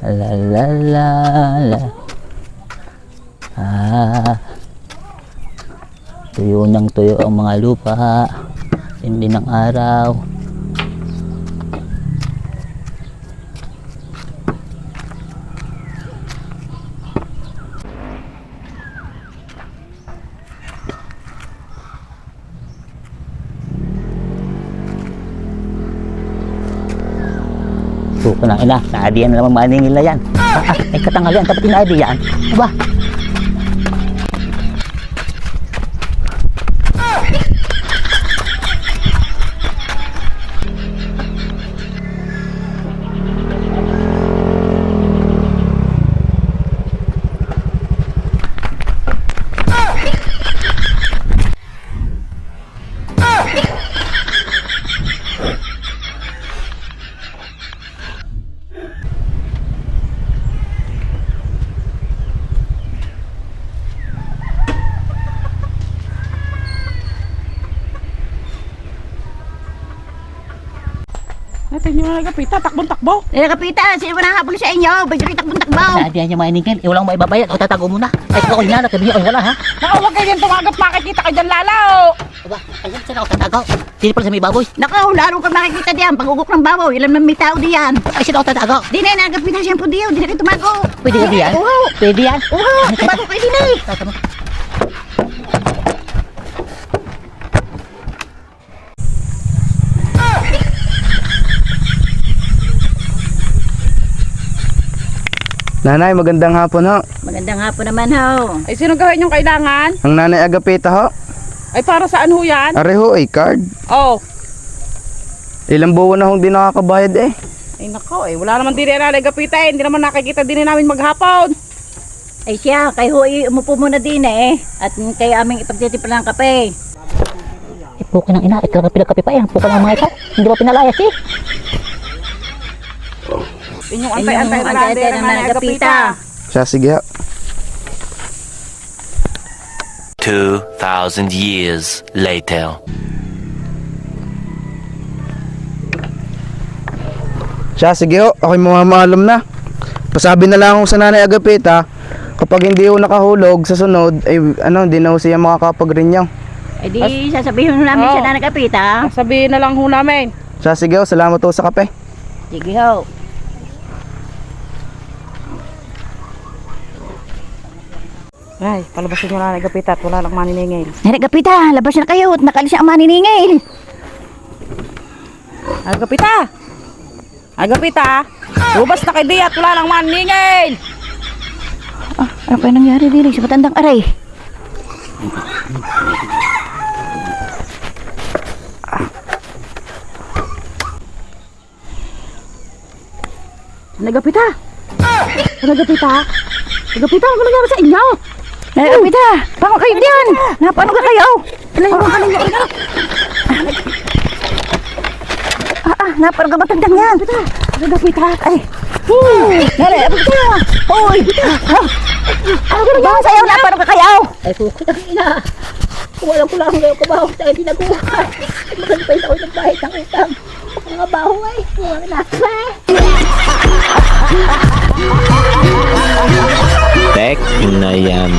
La la la la. Tuyo ng tuyo ang mga lupa. Hindi ng araw. Suka na ina, naadiyan na naman maningil na yan. Ay katanghalian, dapat inaadiyan. Aba? Natin nyo na nagapita, takbong-takbo. Kapita, sino ba nakahabol sa inyo? Ba't yung takbong-takbaw? Naadiyan niya maningil. Walang maibabayad. O tatago muna. Ay ikaw niya, natabi niya. Ay wala ha. Huwag kayo din tumagap, makikita kayo dyan lalaw. Aba, ayun saan ako tatago. Sino pala sa may baboy? Naku, lalo ka makikita diyan. Pag-ugok ng babaw, ilan man may tao diyan. Ay sino ako tatago? Di na, nagapita siyang pudiyaw. Di na kayo tumago. Pwede ka diyan? Oo. Pwede yan? Oo, tumago kayo din eh. Tatago. Nanay, magandang hapon ho. Magandang hapon naman ho. Ay, sino gawin yung kailangan? Ang nanay Agapita ho. Ay, para saan ho yan? Are ho, card. Oh. Ilang buwan na hong di nakakabayad eh. Ay, nako, wala naman din na nagapita eh. Hindi naman nakikita din namin maghapon. Ay siya, kay ho, umupo muna din eh. At kay aming ipagtitimpla ng kape. Ipukin ng ina. Ikaw ka pinagkapi pa yan. Pukan ng mga ito. Hindi ba pinalayas eh? Inyong antay-antay na lang din na nagapita. Siya, sige ho. 2,000 years later. Siya, sige ho. Ako'y mamamaalom na. Pasabi na lang ako sa nanay Agapita, kapag hindi ho nakahulog sa sunod, ay hindi na ho siya makakapag-rinyaw. Ay di, sasabihin ho namin siya na nagapita. Sabihin na lang ho namin. Siya, sige ho. Salamat ho sa kape. Sige ho. Ay, palabasin nyo na nagapita at wala lang maniningil. Ay, nagapita, labas na kayo at nakalis ang maniningil. Nagapita! Nagapita! Lubas na kay Di at wala lang maniningil! Ano kayo nangyari dili sa matandang aray? Nagapita! Nagapita! Nagapita, ano nangyari sa inyo? Nagapita, pango kayo diyan. Napano ka kayo? Napano ka matandang yan? Nagapita! Ay, nagapita. Uy, ano ka nangyari sa'yo? Napano ka kayo? Ay pukin ng ina. Walang ko lang ngayon kabaho tayo ginagawa. Maganda ako ng bahay ng utang. Mga baho ay. Mga nasa. Tek na yan.